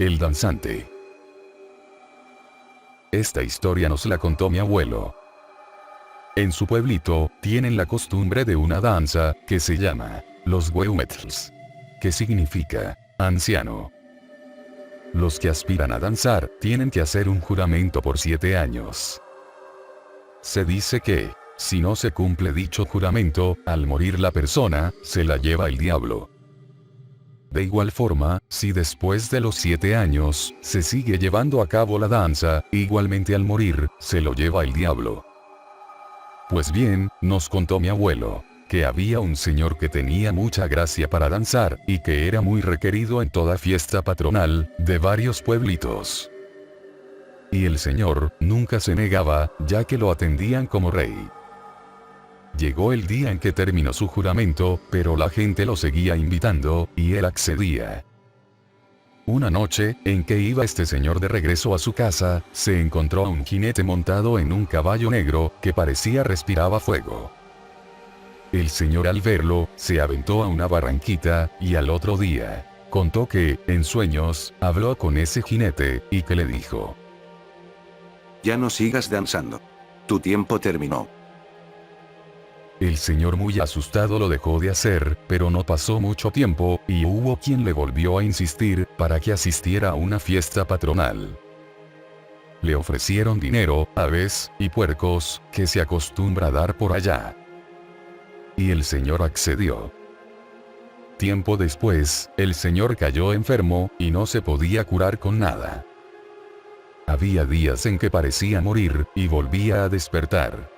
El danzante. Esta historia nos la contó mi abuelo. En su pueblito, tienen la costumbre de una danza, que se llama, los Weumetsls. Que significa, anciano. Los que aspiran a danzar, tienen que hacer un juramento por 7 años. Se dice que, si no se cumple dicho juramento, al morir la persona, se la lleva el diablo. De igual forma, si después de los 7 años, se sigue llevando a cabo la danza, igualmente al morir, se lo lleva el diablo. Pues bien, nos contó mi abuelo, que había un señor que tenía mucha gracia para danzar, y que era muy requerido en toda fiesta patronal, de varios pueblitos. Y el señor, nunca se negaba, ya que lo atendían como rey. Llegó el día en que terminó su juramento, pero la gente lo seguía invitando, y él accedía. Una noche, en que iba este señor de regreso a su casa, se encontró a un jinete montado en un caballo negro, que parecía respiraba fuego. El señor al verlo, se aventó a una barranquita, y al otro día, contó que, en sueños, habló con ese jinete, y que le dijo: Ya no sigas danzando. Tu tiempo terminó. El señor muy asustado lo dejó de hacer, pero no pasó mucho tiempo, y hubo quien le volvió a insistir, para que asistiera a una fiesta patronal. Le ofrecieron dinero, aves, y puercos, que se acostumbra a dar por allá. Y el señor accedió. Tiempo después, el señor cayó enfermo, y no se podía curar con nada. Había días en que parecía morir, y volvía a despertar.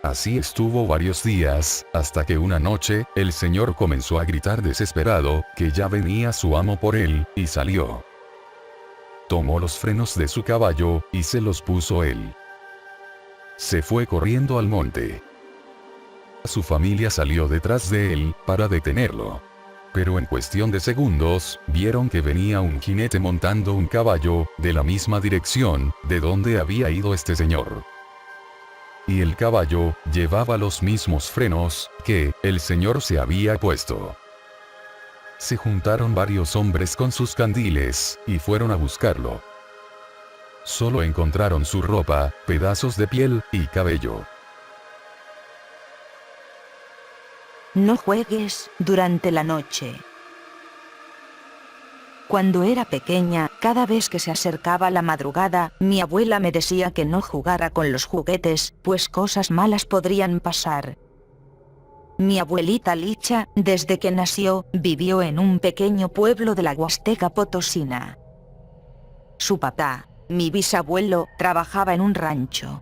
Así estuvo varios días, hasta que una noche, el señor comenzó a gritar desesperado, que ya venía su amo por él, y salió. Tomó los frenos de su caballo, y se los puso él. Se fue corriendo al monte. Su familia salió detrás de él, para detenerlo. Pero en cuestión de segundos, vieron que venía un jinete montando un caballo, de la misma dirección, de donde había ido este señor. Y el caballo, llevaba los mismos frenos, que, el señor se había puesto. Se juntaron varios hombres con sus candiles, y fueron a buscarlo. Solo encontraron su ropa, pedazos de piel, y cabello. No juegues durante la noche. Cuando era pequeña, cada vez que se acercaba la madrugada, mi abuela me decía que no jugara con los juguetes, pues cosas malas podrían pasar. Mi abuelita Licha, desde que nació, vivió en un pequeño pueblo de la Huasteca Potosina. Su papá, mi bisabuelo, trabajaba en un rancho.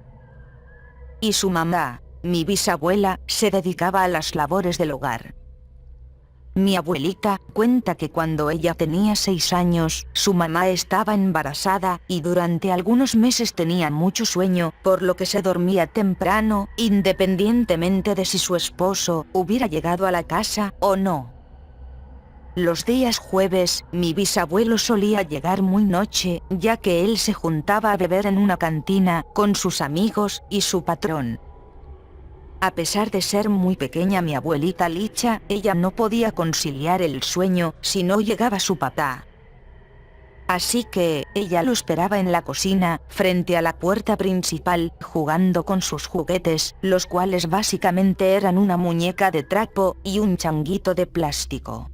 Y su mamá, mi bisabuela, se dedicaba a las labores del hogar. Mi abuelita cuenta que cuando ella tenía 6 años, su mamá estaba embarazada, y durante algunos meses tenía mucho sueño, por lo que se dormía temprano, independientemente de si su esposo hubiera llegado a la casa o no. Los días jueves, mi bisabuelo solía llegar muy noche, ya que él se juntaba a beber en una cantina, con sus amigos y su patrón. A pesar de ser muy pequeña mi abuelita Licha, ella no podía conciliar el sueño si no llegaba su papá. Así que, ella lo esperaba en la cocina, frente a la puerta principal, jugando con sus juguetes, los cuales básicamente eran una muñeca de trapo y un changuito de plástico.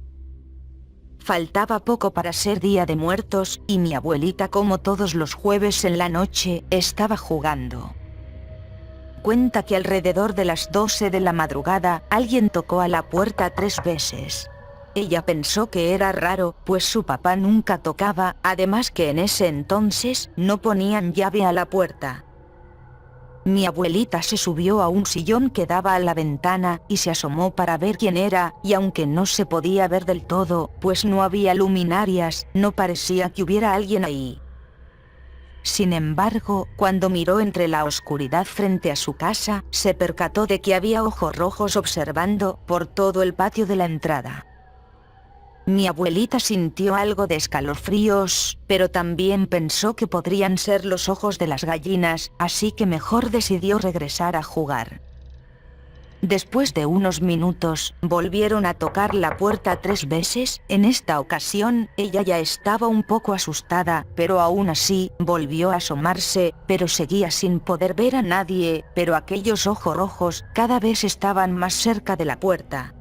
Faltaba poco para ser Día de Muertos, y mi abuelita, como todos los jueves en la noche, estaba jugando. Cuenta que alrededor de las 12 de la madrugada, alguien tocó a la puerta 3 veces. Ella pensó que era raro, pues su papá nunca tocaba, además que en ese entonces, no ponían llave a la puerta. Mi abuelita se subió a un sillón que daba a la ventana, y se asomó para ver quién era, y aunque no se podía ver del todo, pues no había luminarias, no parecía que hubiera alguien ahí. Sin embargo, cuando miró entre la oscuridad frente a su casa, se percató de que había ojos rojos observando por todo el patio de la entrada. Mi abuelita sintió algo de escalofríos, pero también pensó que podrían ser los ojos de las gallinas, así que mejor decidió regresar a jugar. Después de unos minutos, volvieron a tocar la puerta 3 veces. En esta ocasión, ella ya estaba un poco asustada, pero aún así, volvió a asomarse, pero seguía sin poder ver a nadie, pero aquellos ojos rojos cada vez estaban más cerca de la puerta.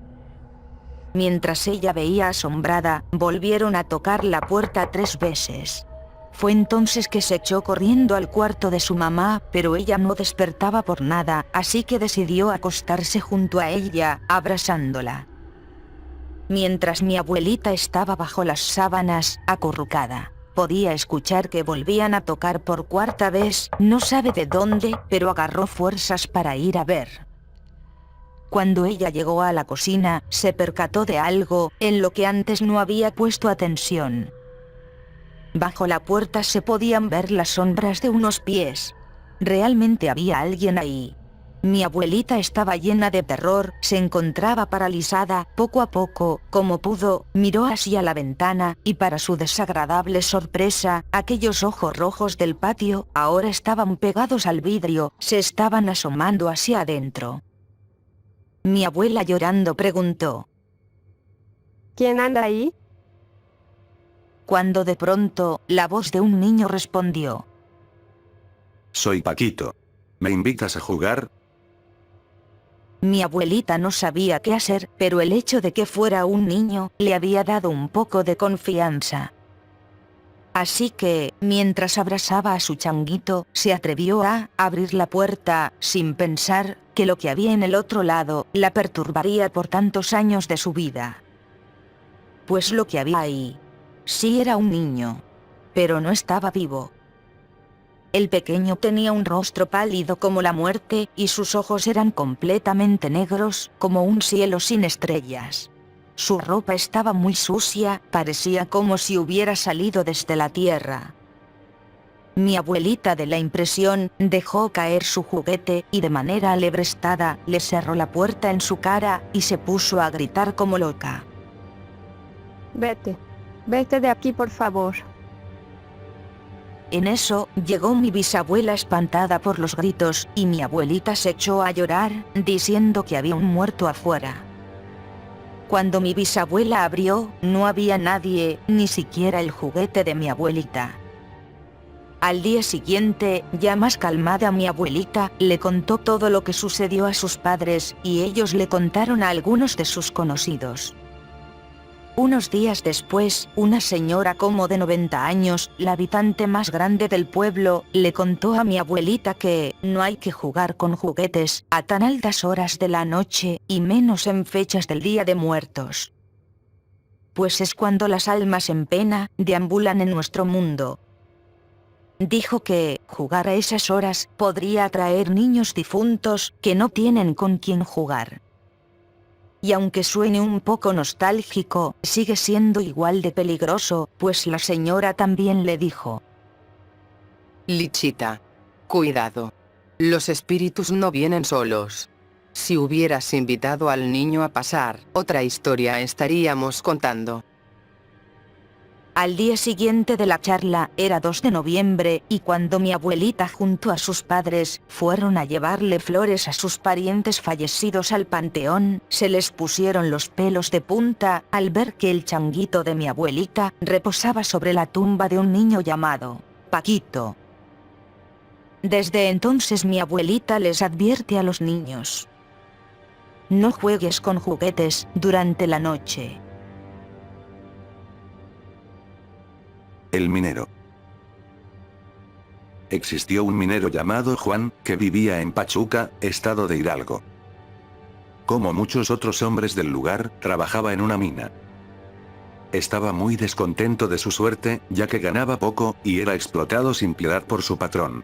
Mientras ella veía asombrada, volvieron a tocar la puerta 3 veces. Fue entonces que se echó corriendo al cuarto de su mamá, pero ella no despertaba por nada, así que decidió acostarse junto a ella, abrazándola. Mientras mi abuelita estaba bajo las sábanas, acurrucada, podía escuchar que volvían a tocar por 4ª vez, no sabe de dónde, pero agarró fuerzas para ir a ver. Cuando ella llegó a la cocina, se percató de algo, en lo que antes no había puesto atención. Bajo la puerta se podían ver las sombras de unos pies. Realmente había alguien ahí. Mi abuelita estaba llena de terror, se encontraba paralizada. Poco a poco, como pudo, miró hacia la ventana, y para su desagradable sorpresa, aquellos ojos rojos del patio, ahora estaban pegados al vidrio, se estaban asomando hacia adentro. Mi abuela llorando preguntó: ¿Quién anda ahí? Cuando de pronto, la voz de un niño respondió: Soy Paquito. ¿Me invitas a jugar? Mi abuelita no sabía qué hacer, pero el hecho de que fuera un niño, le había dado un poco de confianza. Así que, mientras abrazaba a su changuito, se atrevió a abrir la puerta, sin pensar que lo que había en el otro lado, la perturbaría por tantos años de su vida. Pues lo que había ahí, sí era un niño, pero no estaba vivo. El pequeño tenía un rostro pálido como la muerte, y sus ojos eran completamente negros, como un cielo sin estrellas. Su ropa estaba muy sucia, parecía como si hubiera salido desde la tierra. Mi abuelita, de la impresión, dejó caer su juguete, y de manera alebrestada, le cerró la puerta en su cara, y se puso a gritar como loca. Vete de aquí, por favor. En eso, llegó mi bisabuela espantada por los gritos, y mi abuelita se echó a llorar, diciendo que había un muerto afuera. Cuando mi bisabuela abrió, no había nadie, ni siquiera el juguete de mi abuelita. Al día siguiente, ya más calmada, mi abuelita le contó todo lo que sucedió a sus padres, y ellos le contaron a algunos de sus conocidos. Unos días después, una señora como de 90 años, la habitante más grande del pueblo, le contó a mi abuelita que no hay que jugar con juguetes a tan altas horas de la noche, y menos en fechas del Día de Muertos. Pues es cuando las almas en pena deambulan en nuestro mundo. Dijo que jugar a esas horas podría atraer niños difuntos que no tienen con quién jugar. Y aunque suene un poco nostálgico, sigue siendo igual de peligroso, pues la señora también le dijo: Lichita, cuidado. Los espíritus no vienen solos. Si hubieras invitado al niño a pasar, otra historia estaríamos contando. Al día siguiente de la charla, era 2 de noviembre, y cuando mi abuelita junto a sus padres fueron a llevarle flores a sus parientes fallecidos al panteón, se les pusieron los pelos de punta al ver que el changuito de mi abuelita reposaba sobre la tumba de un niño llamado Paquito. Desde entonces mi abuelita les advierte a los niños: no juegues con juguetes durante la noche. El minero. Existió un minero llamado Juan, que vivía en Pachuca, estado de Hidalgo. Como muchos otros hombres del lugar, trabajaba en una mina. Estaba muy descontento de su suerte, ya que ganaba poco, y era explotado sin piedad por su patrón.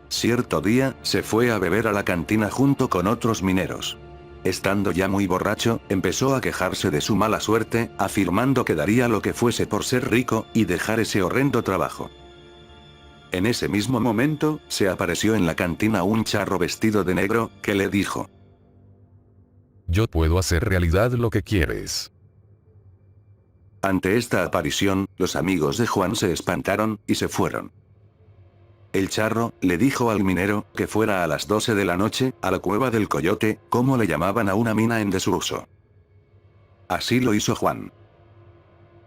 Cierto día, se fue a beber a la cantina junto con otros mineros. Estando ya muy borracho, empezó a quejarse de su mala suerte, afirmando que daría lo que fuese por ser rico, y dejar ese horrendo trabajo. En ese mismo momento, se apareció en la cantina un charro vestido de negro, que le dijo: Yo puedo hacer realidad lo que quieres. Ante esta aparición, los amigos de Juan se espantaron, y se fueron. El charro le dijo al minero que fuera a las 12 de la noche a la cueva del Coyote, como le llamaban a una mina en desuso. Así lo hizo Juan.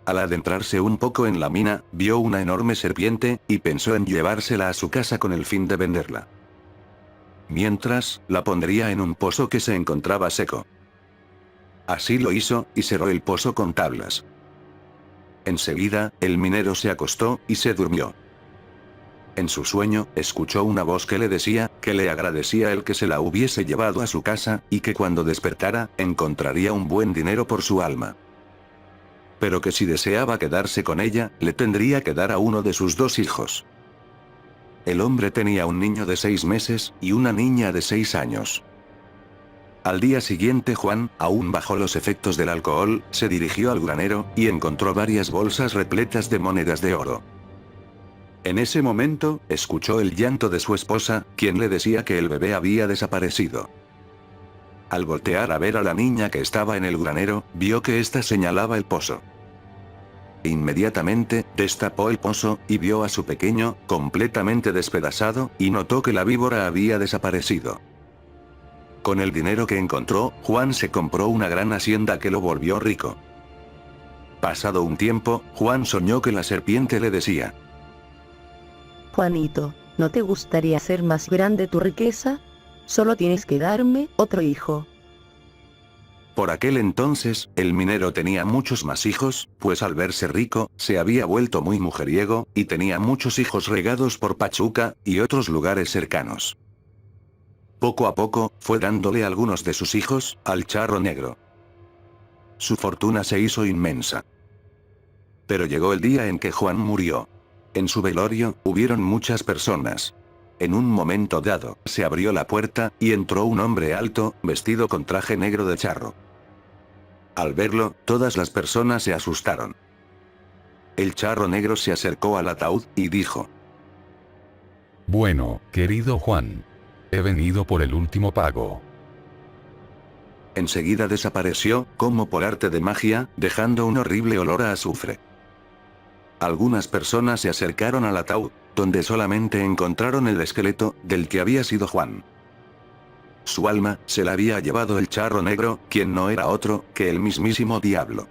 Al adentrarse un poco en la mina, vio una enorme serpiente, y pensó en llevársela a su casa con el fin de venderla. Mientras, la pondría en un pozo que se encontraba seco. Así lo hizo, y cerró el pozo con tablas. Enseguida, el minero se acostó, y se durmió. En su sueño, escuchó una voz que le decía, que le agradecía el que se la hubiese llevado a su casa, y que cuando despertara, encontraría un buen dinero por su alma. Pero que si deseaba quedarse con ella, le tendría que dar a uno de sus 2 hijos. El hombre tenía un niño de 6 meses, y una niña de 6 años. Al día siguiente Juan, aún bajo los efectos del alcohol, se dirigió al granero, y encontró varias bolsas repletas de monedas de oro. En ese momento, escuchó el llanto de su esposa, quien le decía que el bebé había desaparecido. Al voltear a ver a la niña que estaba en el granero, vio que ésta señalaba el pozo. Inmediatamente, destapó el pozo, y vio a su pequeño, completamente despedazado, y notó que la víbora había desaparecido. Con el dinero que encontró, Juan se compró una gran hacienda que lo volvió rico. Pasado un tiempo, Juan soñó que la serpiente le decía: Juanito, ¿no te gustaría hacer más grande tu riqueza? Solo tienes que darme otro hijo. Por aquel entonces, el minero tenía muchos más hijos, pues al verse rico, se había vuelto muy mujeriego, y tenía muchos hijos regados por Pachuca, y otros lugares cercanos. Poco a poco, fue dándole algunos de sus hijos, al charro negro. Su fortuna se hizo inmensa. Pero llegó el día en que Juan murió. En su velorio, hubieron muchas personas. En un momento dado, se abrió la puerta, y entró un hombre alto, vestido con traje negro de charro. Al verlo, todas las personas se asustaron. El charro negro se acercó al ataúd, y dijo: Bueno, querido Juan. He venido por el último pago. Enseguida desapareció, como por arte de magia, dejando un horrible olor a azufre. Algunas personas se acercaron al ataúd, donde solamente encontraron el esqueleto, del que había sido Juan. Su alma, se la había llevado el charro negro, quien no era otro, que el mismísimo diablo.